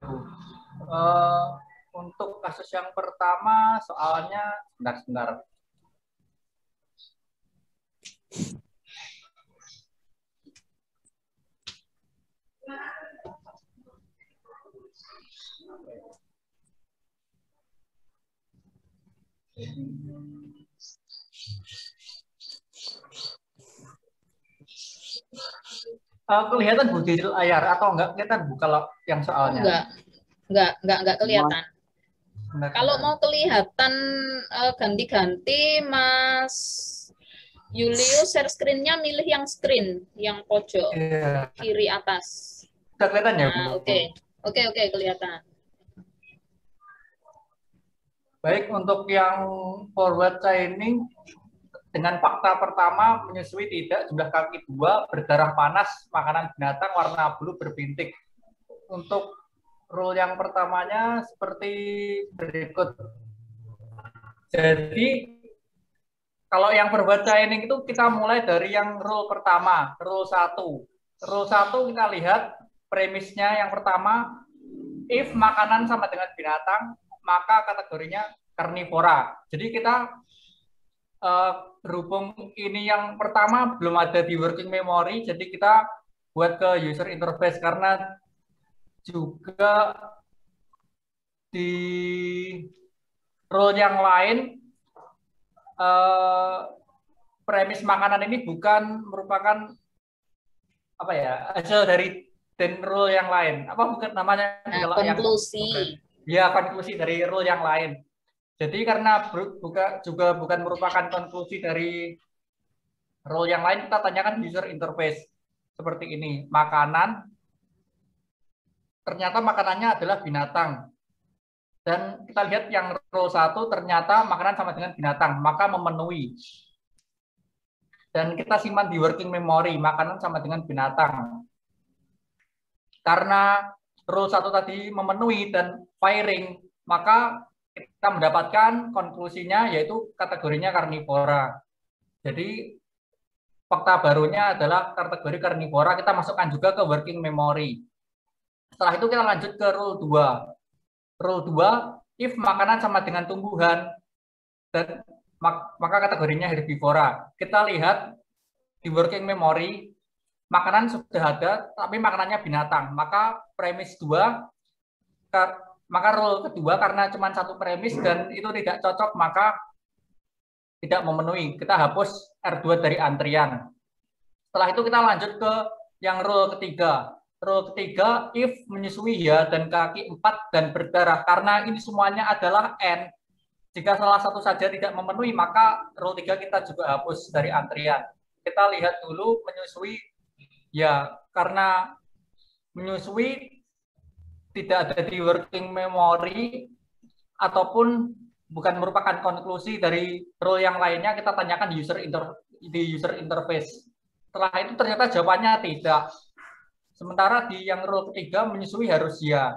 Uh, untuk kasus yang pertama, soalnya sebentar. Kelihatan Bu di layar atau enggak kelihatan Bu kalau yang soalnya? Enggak kelihatan. Kalau mau kelihatan ganti-ganti, Mas Julius share screen-nya milih yang screen, yang pojok kiri atas. Sudah kelihatan ya Bu? Oke, kelihatan. Baik, untuk yang forward chaining dengan fakta pertama menyusui tidak, jumlah kaki 2, berdarah panas, makanan binatang warna bulu berbintik. Untuk rule yang pertamanya seperti berikut. Jadi kalau yang forward chaining itu kita mulai dari yang rule pertama, rule 1. Rule 1 kita lihat premisnya yang pertama, if makanan sama dengan binatang, maka kategorinya karnivora. Jadi kita berhubung ini yang pertama belum ada di working memory, jadi kita buat ke user interface karena juga di role yang lain premis makanan ini bukan merupakan apa ya hasil dari rule yang lain. Apa bukan namanya? Konklusi. Ya, konklusi dari rule yang lain. Jadi karena juga bukan merupakan konklusi dari role yang lain, kita tanyakan user interface seperti ini. Makanan, ternyata makanannya adalah binatang. Dan kita lihat yang role 1 ternyata makanan sama dengan binatang, maka memenuhi. Dan kita simpan di working memory, makanan sama dengan binatang. Karena rule 1 tadi memenuhi dan firing, maka kita mendapatkan konklusinya yaitu kategorinya karnivora. Jadi fakta barunya adalah kategori karnivora, kita masukkan juga ke working memory. Setelah itu kita lanjut ke rule 2. Rule 2, if makanan sama dengan tumbuhan, dan maka kategorinya herbivora. Kita lihat di working memory, makanan sudah ada, tapi makanannya binatang. Maka premis 2, maka rule kedua karena cuma satu premis dan itu tidak cocok, maka tidak memenuhi. Kita hapus R2 dari antrian. Setelah itu kita lanjut ke yang rule ketiga. Rule ketiga, if menyusui ya dan kaki 4 dan berdarah. Karena ini semuanya adalah N. Jika salah satu saja tidak memenuhi, maka rule 3 kita juga hapus dari antrian. Kita lihat dulu menyusui ya, karena menyusui tidak ada di working memory ataupun bukan merupakan konklusi dari rule yang lainnya, kita tanyakan di user interface. Setelah itu ternyata jawabannya tidak. Sementara di yang rule ketiga menyusui harus ya.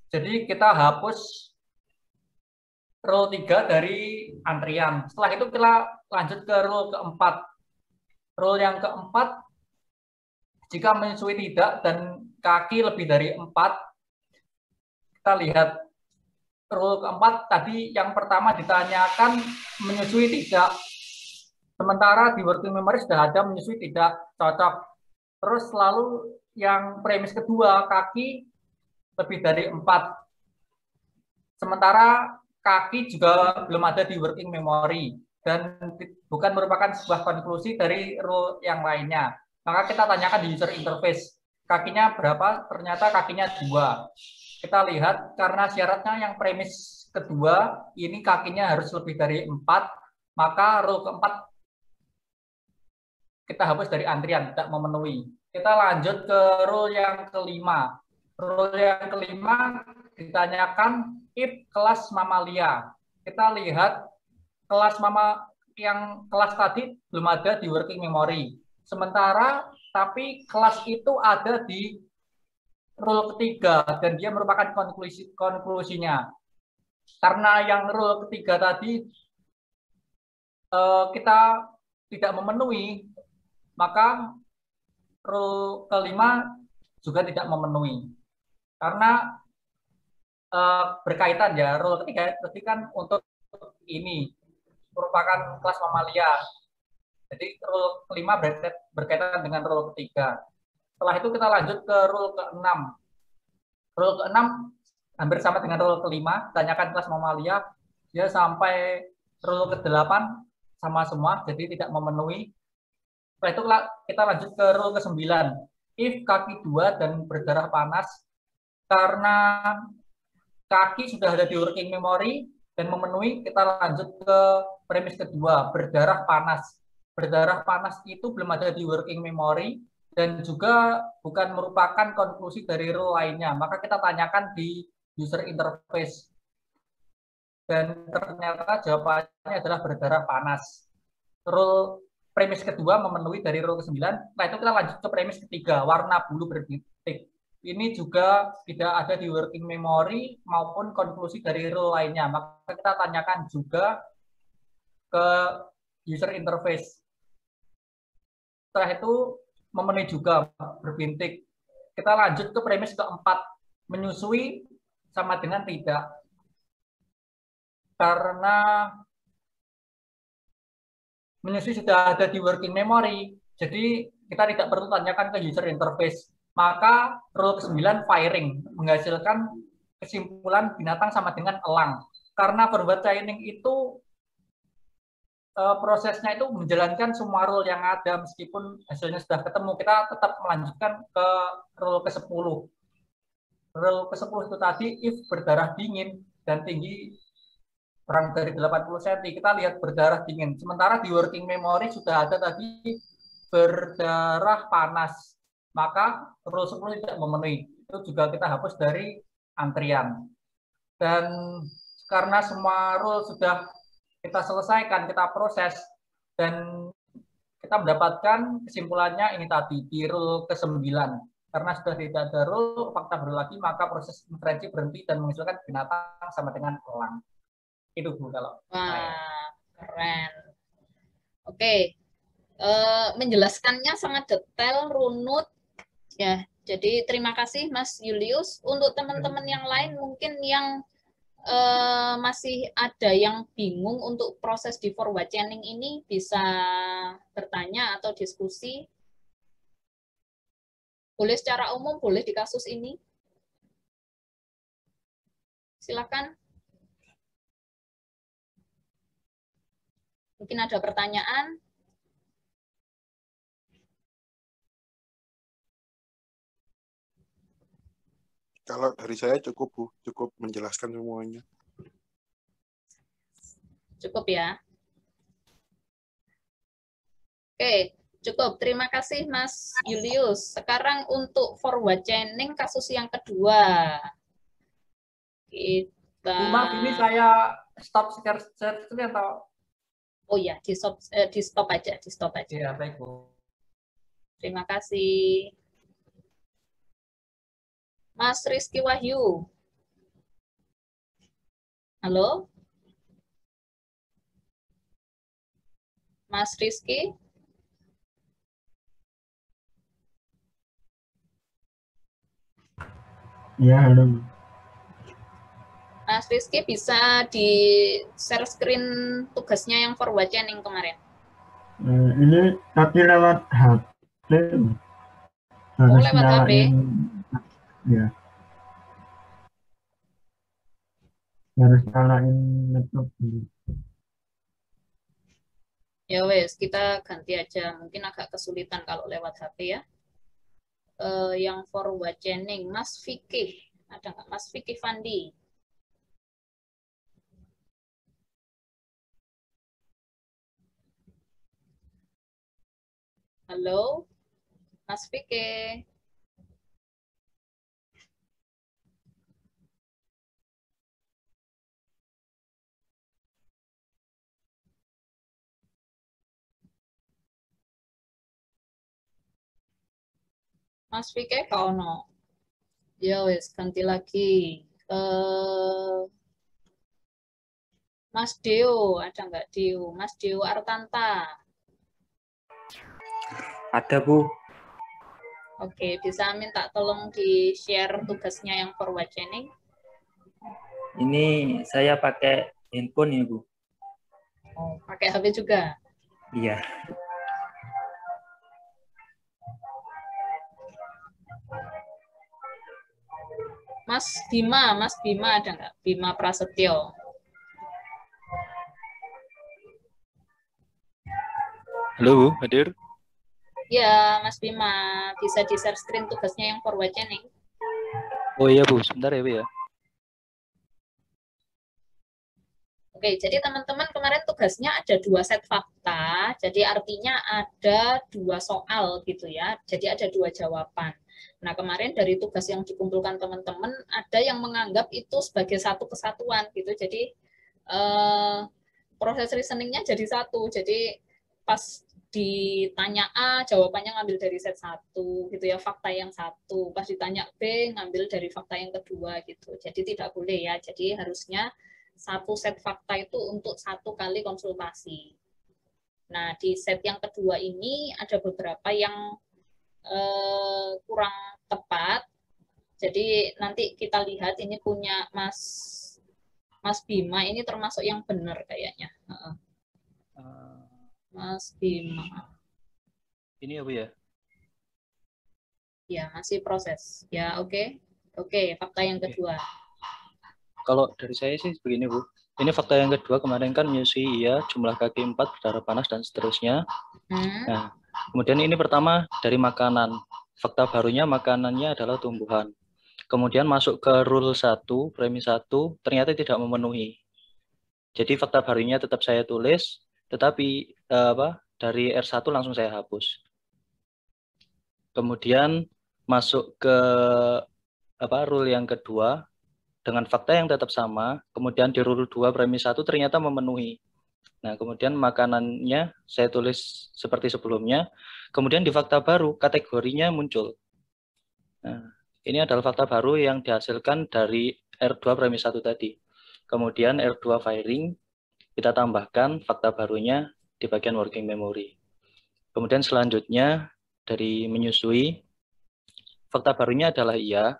Jadi kita hapus rule 3 dari antrian. Setelah itu kita lanjut ke rule keempat. Rule yang keempat, jika menyusui tidak dan kaki lebih dari 4, kita lihat rule keempat tadi yang pertama ditanyakan menyusui tidak. Sementara di working memory sudah ada menyusui tidak, cocok. Terus lalu yang premis kedua, kaki lebih dari 4. Sementara kaki juga belum ada di working memory dan bukan merupakan sebuah konklusi dari rule yang lainnya. Maka kita tanyakan di user interface, kakinya berapa? Ternyata kakinya 2. Kita lihat karena syaratnya yang premis kedua, ini kakinya harus lebih dari 4, maka rule keempat kita hapus dari antrian, tidak memenuhi. Kita lanjut ke rule yang kelima. Rule yang kelima ditanyakan if kelas mamalia. Kita lihat kelas yang kelas tadi belum ada di working memory. Sementara tapi kelas itu ada di rule ketiga dan dia merupakan konklusinya. Karena yang rule ketiga tadi kita tidak memenuhi, maka rule kelima juga tidak memenuhi. Karena berkaitan ya. Rule ketiga berarti kan untuk ini merupakan kelas mamalia. Jadi rule kelima berkaitan dengan rule ketiga. Setelah itu kita lanjut ke rule ke-6. Rule ke-6 hampir sama dengan rule kelima, tanyakan kelas mamalia, dia sampai rule ke-8 sama semua, jadi tidak memenuhi. Setelah itu kita lanjut ke rule ke-9. If kaki 2 dan berdarah panas, karena kaki sudah ada di working memory dan memenuhi, kita lanjut ke premis kedua, berdarah panas. Berdarah panas itu belum ada di working memory dan juga bukan merupakan konklusi dari rule lainnya. Maka kita tanyakan di user interface. Dan ternyata jawabannya adalah berdarah panas. Rule premis kedua memenuhi dari rule ke-9. Nah, itu kita lanjut ke premis ketiga, warna bulu bertitik. Ini juga tidak ada di working memory maupun konklusi dari rule lainnya. Maka kita tanyakan juga ke user interface. Setelah itu memenuhi juga berbintik. Kita lanjut ke premis keempat, menyusui sama dengan tidak. Karena menyusui sudah ada di working memory, jadi kita tidak perlu tanyakan ke user interface. Maka rule ke-9 firing, menghasilkan kesimpulan binatang sama dengan elang. Karena forward chaining itu prosesnya itu menjalankan semua rule yang ada, meskipun hasilnya sudah ketemu, kita tetap melanjutkan ke rule ke-10. Rule ke-10 itu tadi, if berdarah dingin dan tinggi kurang dari 80 cm, kita lihat berdarah dingin. Sementara di working memory sudah ada tadi berdarah panas. Maka rule 10 tidak memenuhi. Itu juga kita hapus dari antrian. Dan karena semua rule sudah kita selesaikan, kita proses, dan kita mendapatkan kesimpulannya ini tadi, di rule ke-9. Karena sudah tidak ada rule, fakta baru lagi, maka proses inferensi berhenti dan menghasilkan binatang sama dengan elang. Itu Bu kalau. Wah, keren. Oke, menjelaskannya sangat detail, runut. Ya, jadi terima kasih Mas Julius. Untuk teman-teman yang lain mungkin yang masih ada yang bingung untuk proses di forward chaining ini, bisa bertanya atau diskusi. Boleh secara umum, boleh di kasus ini. Silakan. Mungkin ada pertanyaan. Kalau dari saya cukup, Bu. Cukup menjelaskan semuanya. Cukup ya. Oke, cukup. Terima kasih Mas Julius. Sekarang untuk forward chaining kasus yang kedua. Kita... Maaf, ini saya stop share screen atau? Oh ya, di stop aja. Iya, baik Bu. Terima kasih. Mas Rizky Wahyu. Halo? Mas Rizky? Ya, halo. Mas Rizky bisa di share screen tugasnya yang forward chaining kemarin. Ini tapi lewat HP. Harus lewat nyalain, HP? Ya. Harus nyalain laptop dulu. Ya wes, kita ganti aja. Mungkin agak kesulitan kalau lewat HP ya. Yang forward chaining, Mas Fikih. Ada nggak Mas Fikih Fandi? Halo, Mas Fikih. Mas Fikih kau no. Ya wes, ganti lagi. Mas Deo, ada nggak Deo? Mas Deo Artanta. Ada, Bu. Oke, bisa minta tolong di-share tugasnya yang forward chaining? Ini saya pakai handphone ya, Bu. Oh, pakai HP juga. Iya. Mas Bima ada nggak? Bima Prasetyo. Halo, Bu, hadir? Ya, Mas Bima, bisa di-share screen tugasnya yang forward chaining. Oh iya, Bu, sebentar ya, Bu ya. Oke, jadi teman-teman kemarin tugasnya ada 2 set fakta, jadi artinya ada 2 soal gitu ya, jadi ada 2 jawaban. Nah, kemarin dari tugas yang dikumpulkan teman-teman, ada yang menganggap itu sebagai satu kesatuan gitu, jadi proses reasoningnya jadi satu, jadi pas ditanya A, jawabannya ngambil dari set 1 gitu ya, fakta yang satu, pas ditanya B, ngambil dari fakta yang kedua gitu, jadi tidak boleh ya, jadi harusnya satu set fakta itu untuk 1 kali konsultasi. Nah, di set yang kedua ini ada beberapa yang kurang tepat. Jadi nanti kita lihat ini punya Mas Bima, ini termasuk yang benar kayaknya. Mas Bima. Ini ya, Bu ya. Ya, masih proses. Ya, oke. Oke, fakta yang kedua. Kalau dari saya sih begini, Bu. Ini fakta yang kedua, kemarin kan menyusui iya, jumlah kaki 4, berdarah panas, dan seterusnya. Nah, kemudian ini pertama dari makanan. Fakta barunya makanannya adalah tumbuhan. Kemudian masuk ke rule 1, premis 1, ternyata tidak memenuhi. Jadi fakta barunya tetap saya tulis, tetapi dari R1 langsung saya hapus. Kemudian masuk ke rule yang kedua, dengan fakta yang tetap sama, kemudian di rule 2 premis 1 ternyata memenuhi. Nah, kemudian makanannya saya tulis seperti sebelumnya, kemudian di fakta baru kategorinya muncul. Nah, ini adalah fakta baru yang dihasilkan dari R2 premis 1 tadi. Kemudian R2 firing, kita tambahkan fakta barunya di bagian working memory. Kemudian selanjutnya dari menyusui, fakta barunya adalah iya,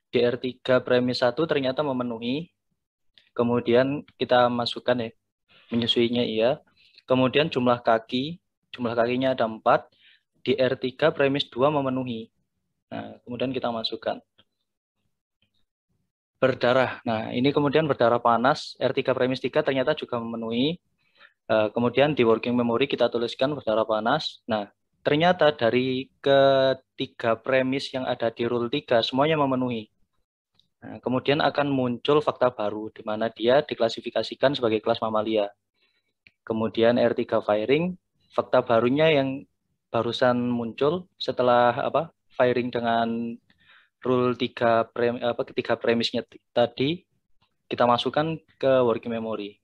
di R3 premis 1 ternyata memenuhi, kemudian kita masukkan ya, menyusuinya iya, kemudian jumlah kakinya ada 4, di R3 premis 2 memenuhi. Nah, kemudian kita masukkan. Berdarah, nah ini kemudian berdarah panas, R3 premis 3 ternyata juga memenuhi, kemudian di working memory kita tuliskan berdarah panas. Nah, ternyata dari ketiga premis yang ada di rule 3 semuanya memenuhi. Nah, kemudian akan muncul fakta baru di mana dia diklasifikasikan sebagai kelas mamalia. Kemudian R3 firing, fakta barunya yang barusan muncul setelah firing dengan rule 3 ketiga premisnya tadi kita masukkan ke working memory.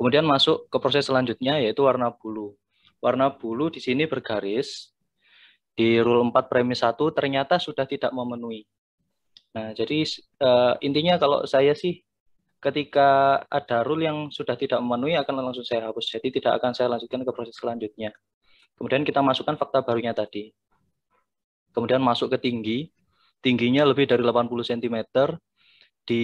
Kemudian masuk ke proses selanjutnya yaitu warna bulu. Warna bulu di sini bergaris. Di rule 4 premis 1 ternyata sudah tidak memenuhi. Nah, jadi intinya kalau saya sih ketika ada rule yang sudah tidak memenuhi akan langsung saya hapus. Jadi tidak akan saya lanjutkan ke proses selanjutnya. Kemudian kita masukkan fakta barunya tadi. Kemudian masuk ke tinggi. Tingginya lebih dari 80 cm. Di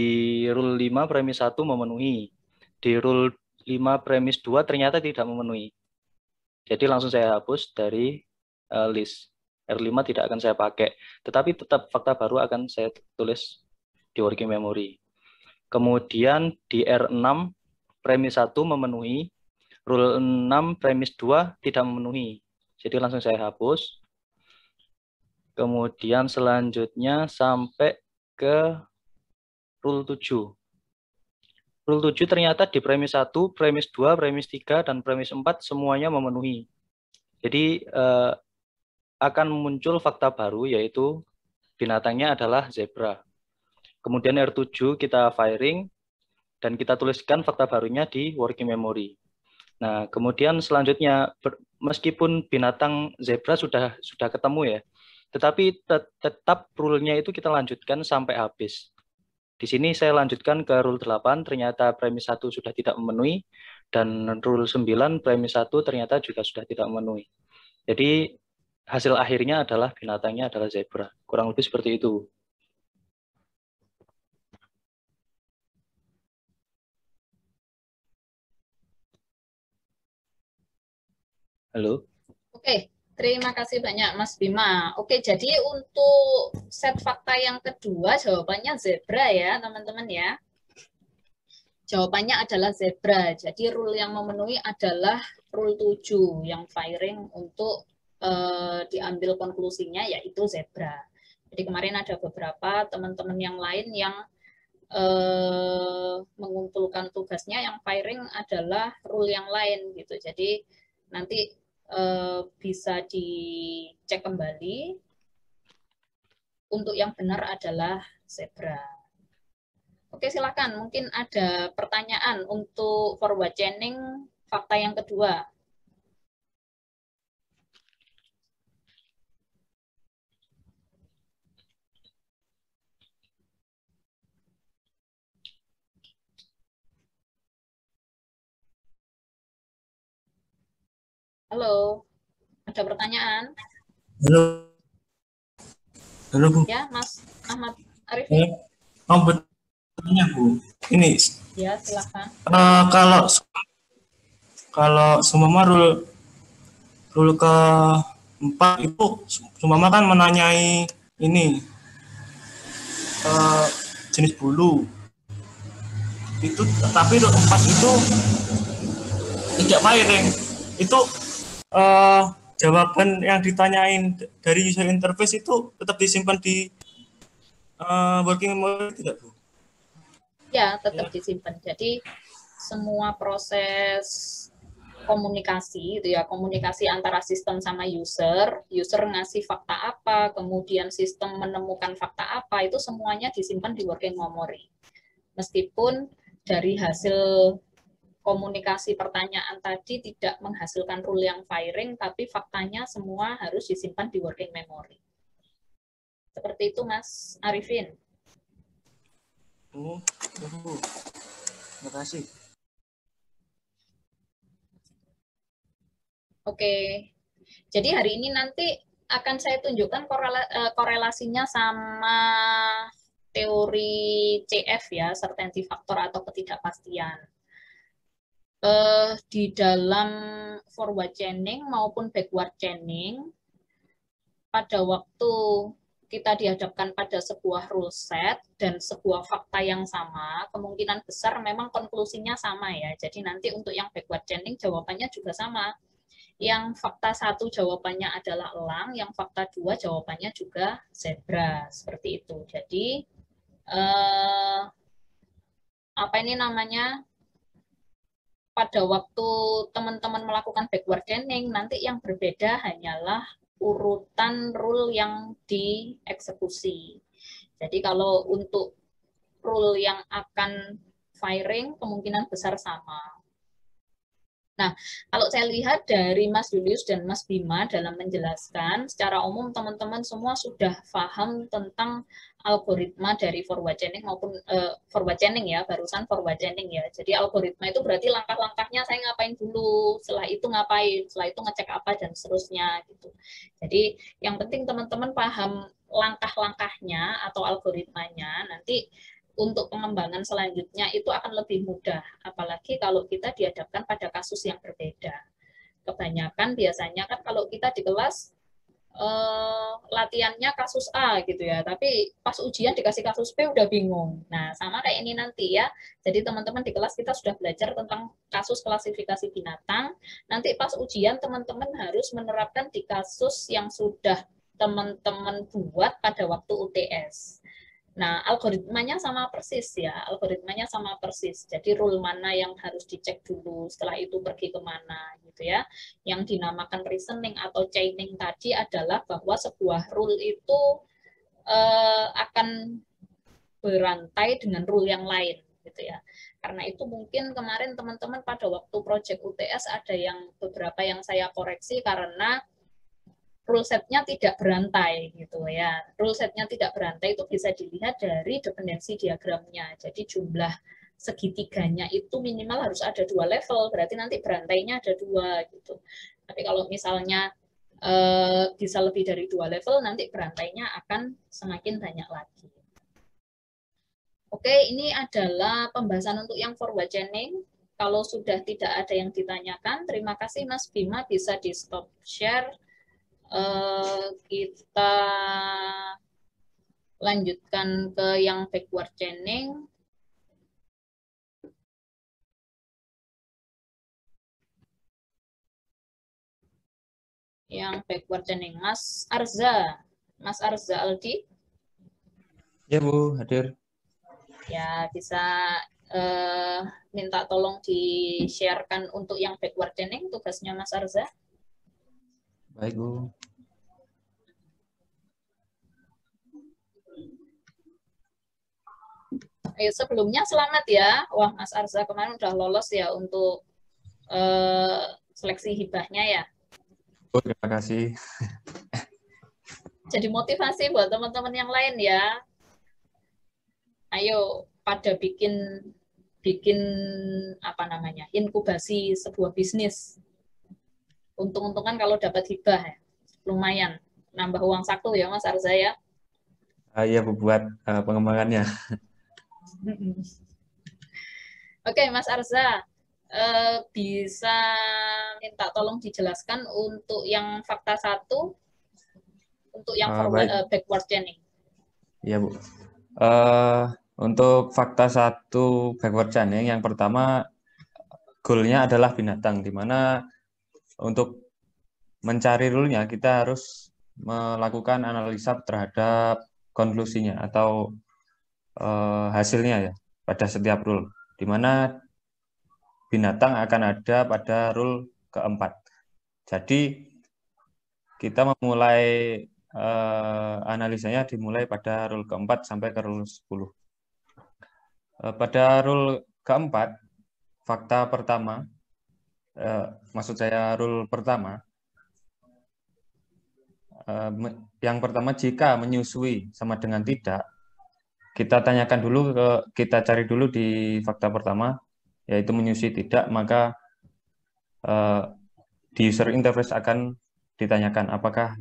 rule 5 premis 1 memenuhi. Di rule 5 premis 2 ternyata tidak memenuhi. Jadi langsung saya hapus dari list. R5 tidak akan saya pakai, tetapi tetap fakta baru akan saya tulis di working memory. Kemudian di R6 premis 1 memenuhi, rule 6 premis 2 tidak memenuhi. Jadi langsung saya hapus. Kemudian selanjutnya sampai ke rule 7. Rule 7 ternyata di premis 1, premis 2, premis 3, dan premis 4 semuanya memenuhi. Jadi akan muncul fakta baru yaitu binatangnya adalah zebra. Kemudian R7 kita firing dan kita tuliskan fakta barunya di working memory. Nah, kemudian selanjutnya meskipun binatang zebra sudah ketemu ya, tetapi tetap rule-nya itu kita lanjutkan sampai habis. Di sini saya lanjutkan ke rule 8, ternyata premis 1 sudah tidak memenuhi, dan rule 9 premis 1 ternyata juga sudah tidak memenuhi. Jadi hasil akhirnya adalah binatangnya adalah zebra. Kurang lebih seperti itu. Halo. Oke, terima kasih banyak Mas Bima. Oke, jadi untuk set fakta yang kedua jawabannya zebra ya, teman-teman ya. Jawabannya adalah zebra. Jadi rule yang memenuhi adalah rule 7 yang firing untuk diambil konklusinya yaitu zebra. Jadi kemarin ada beberapa teman-teman yang lain yang mengumpulkan tugasnya yang firing adalah rule yang lain gitu. Jadi nanti bisa dicek kembali. Untuk yang benar adalah zebra. Oke, silakan. Mungkin ada pertanyaan untuk forward chaining fakta yang kedua. Halo, ada pertanyaan? Halo, halo Bu. Ya, Mas Ahmad Arifin. Mau bertanya Bu. Ini Ya, silakan. kalau seumpama rule keempat itu seumpama kan menanyai ini jenis bulu itu, tapi rule 4 itu tidak firing. Itu jawaban yang ditanyain dari user interface itu tetap disimpan di working memory tidak Bu? Ya, tetap disimpan. Jadi semua proses komunikasi itu ya, komunikasi antara sistem sama user ngasih fakta apa, kemudian sistem menemukan fakta apa, itu semuanya disimpan di working memory. Meskipun dari hasil komunikasi pertanyaan tadi tidak menghasilkan rule yang firing, tapi faktanya semua harus disimpan di working memory. Seperti itu, Mas Arifin. Terima kasih. Oke, jadi hari ini nanti akan saya tunjukkan korelasinya sama teori CF ya, certainty factor atau ketidakpastian. Di dalam forward chaining maupun backward chaining, pada waktu kita dihadapkan pada sebuah rule set dan sebuah fakta yang sama, kemungkinan besar memang konklusinya sama ya. Jadi nanti untuk yang backward chaining jawabannya juga sama. Yang fakta 1 jawabannya adalah elang, yang fakta 2 jawabannya juga zebra, seperti itu. Jadi apa ini namanya? Pada waktu teman-teman melakukan backward chaining, nanti yang berbeda hanyalah urutan rule yang dieksekusi. Jadi kalau untuk rule yang akan firing kemungkinan besar sama. Nah, kalau saya lihat dari Mas Julius dan Mas Bima dalam menjelaskan, secara umum teman-teman semua sudah paham tentang algoritma dari forward chaining maupun forward chaining ya, barusan forward chaining ya. Jadi algoritma itu berarti langkah-langkahnya saya ngapain dulu, setelah itu ngapain, setelah itu ngecek apa dan seterusnya gitu. Jadi yang penting teman-teman paham langkah-langkahnya atau algoritmanya, nanti untuk pengembangan selanjutnya itu akan lebih mudah, apalagi kalau kita dihadapkan pada kasus yang berbeda. Kebanyakan biasanya kan kalau kita di kelas latihannya kasus A gitu ya, tapi pas ujian dikasih kasus B udah bingung. Nah, sama kayak ini nanti ya. Jadi teman-teman di kelas kita sudah belajar tentang kasus klasifikasi binatang. Nanti pas ujian teman-teman harus menerapkan di kasus yang sudah teman-teman buat pada waktu UTS. Nah, algoritmanya sama persis ya, algoritmanya sama persis. Jadi rule mana yang harus dicek dulu, setelah itu pergi kemana gitu ya. Yang dinamakan reasoning atau chaining tadi adalah bahwa sebuah rule itu akan berantai dengan rule yang lain gitu ya. Karena itu mungkin kemarin teman-teman pada waktu project UTS ada yang beberapa yang saya koreksi karena rule set-nya tidak berantai gitu ya. Rule set-nya tidak berantai itu bisa dilihat dari dependensi diagramnya. Jadi jumlah segitiganya itu minimal harus ada 2 level, berarti nanti berantainya ada 2 gitu. Tapi kalau misalnya bisa lebih dari 2 level, nanti berantainya akan semakin banyak lagi. Oke, ini adalah pembahasan untuk yang forward chaining. Kalau sudah tidak ada yang ditanyakan, terima kasih Mas Bima, bisa di stop share. Kita lanjutkan ke yang backward chaining. Yang backward chaining, Mas Arza Aldi. Ya Bu, hadir. Ya, bisa minta tolong di-sharekan untuk yang backward chaining, tugasnya Mas Arza. Baik Bu. Ayo, sebelumnya selamat ya. Wah, Mas Arza kemarin udah lolos ya untuk seleksi hibahnya ya. Bu, terima kasih. Jadi motivasi buat teman-teman yang lain ya. Ayo pada bikin apa namanya, inkubasi sebuah bisnis. Untung-untungan kalau dapat hibah ya. Lumayan nambah uang saku ya Mas Arza ya. Iya Bu, buat pengembangannya. Oke Mas Arza, bisa minta tolong dijelaskan untuk yang fakta 1, untuk yang backward chaining. Iya Bu. Untuk fakta 1 backward chaining, yang pertama goalnya adalah binatang, di mana untuk mencari rule-nya kita harus melakukan analisa terhadap konklusinya atau hasilnya ya pada setiap rule, di mana binatang akan ada pada rule keempat. Jadi kita memulai analisanya dimulai pada rule keempat sampai ke rule 10. Pada rule keempat, fakta pertama, maksud saya rule pertama, yang pertama jika menyusui sama dengan tidak, kita tanyakan dulu kita cari dulu di fakta pertama, yaitu menyusui tidak, maka di user interface akan ditanyakan apakah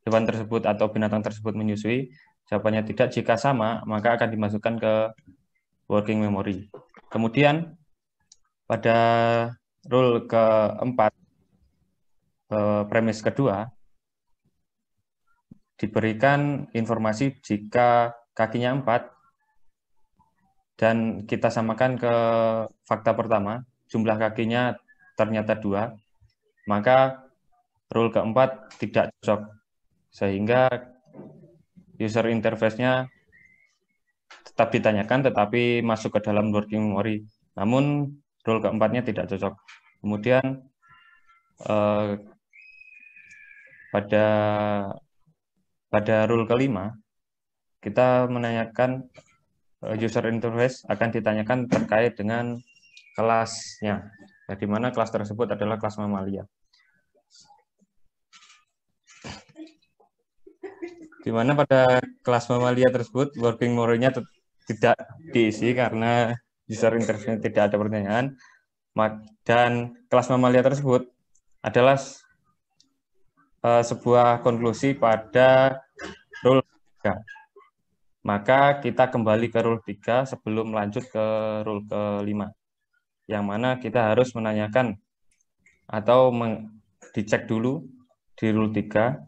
hewan tersebut atau binatang tersebut menyusui. Jawabannya tidak. Jika sama, maka akan dimasukkan ke working memory. Kemudian pada rule keempat, premis kedua, diberikan informasi jika kakinya 4 dan kita samakan ke fakta pertama, jumlah kakinya ternyata 2, maka rule keempat tidak cocok, sehingga user interface-nya tetap ditanyakan tetapi masuk ke dalam working memory. Namun rule keempatnya tidak cocok. Kemudian pada rule kelima, kita menanyakan user interface akan ditanyakan terkait dengan kelasnya, di mana kelas tersebut adalah kelas mamalia. Di mana pada kelas mamalia tersebut working memory-nya tidak diisi karena user interface tidak ada pertanyaan, dan kelas mamalia tersebut adalah sebuah konklusi pada rule 3. Maka kita kembali ke rule 3 sebelum lanjut ke rule ke-5, yang mana kita harus menanyakan atau dicek dulu di rule 3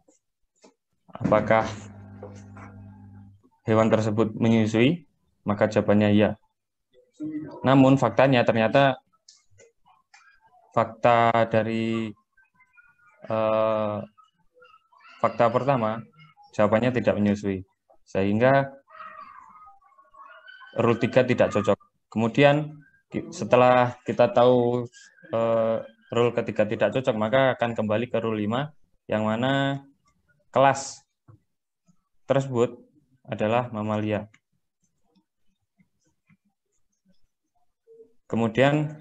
apakah hewan tersebut menyusui, maka jawabannya iya. Namun faktanya ternyata fakta dari fakta pertama jawabannya tidak menyusui, sehingga rule 3 tidak cocok. Kemudian setelah kita tahu rule ketiga tidak cocok, maka akan kembali ke rule 5, yang mana kelas tersebut adalah mamalia. Kemudian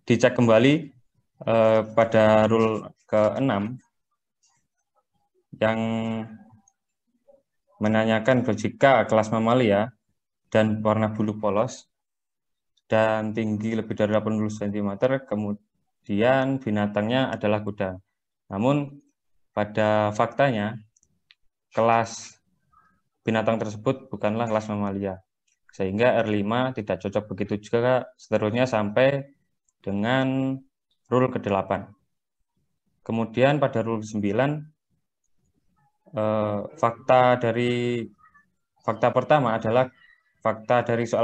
dicek kembali pada rule ke-6 yang menanyakan jika kelas mamalia dan warna bulu polos dan tinggi lebih dari 80 cm, kemudian binatangnya adalah kuda. Namun pada faktanya kelas binatang tersebut bukanlah kelas mamalia, Sehingga R5 tidak cocok. Begitu juga seterusnya sampai dengan rule ke-8. Kemudian pada rule 9, fakta dari soal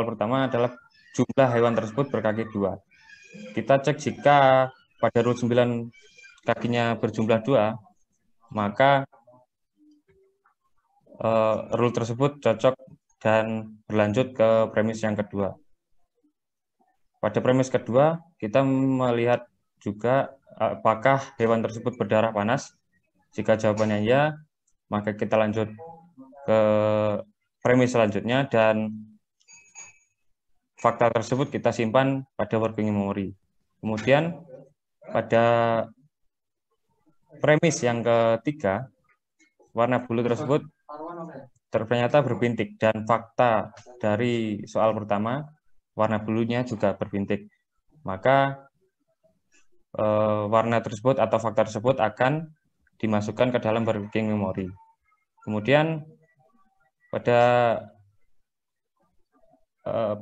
pertama adalah jumlah hewan tersebut berkaki 2. Kita cek jika pada rule 9 kakinya berjumlah 2, maka rule tersebut cocok dan berlanjut ke premis yang kedua. Pada premis kedua, kita melihat juga apakah hewan tersebut berdarah panas. Jika jawabannya ya, maka kita lanjut ke premis selanjutnya dan fakta tersebut kita simpan pada working memory. Kemudian pada premis yang ketiga, warna bulu tersebut ternyata berbintik dan fakta dari soal pertama warna bulunya juga berbintik. Maka warna tersebut atau fakta tersebut akan dimasukkan ke dalam working memory. Kemudian pada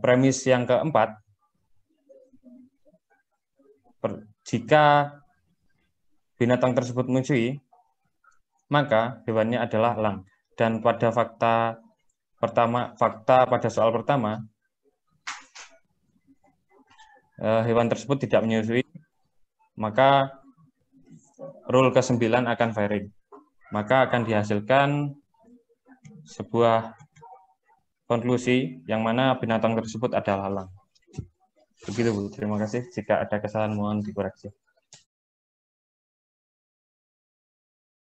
premis yang keempat, jika binatang tersebut menyusui, maka hewannya adalah elang. Dan pada fakta pada soal pertama, hewan tersebut tidak menyusui, maka rule ke-9 akan firing. Maka akan dihasilkan sebuah konklusi yang mana binatang tersebut adalah elang. Begitu, Bu. Terima kasih. Jika ada kesalahan mohon dikoreksi.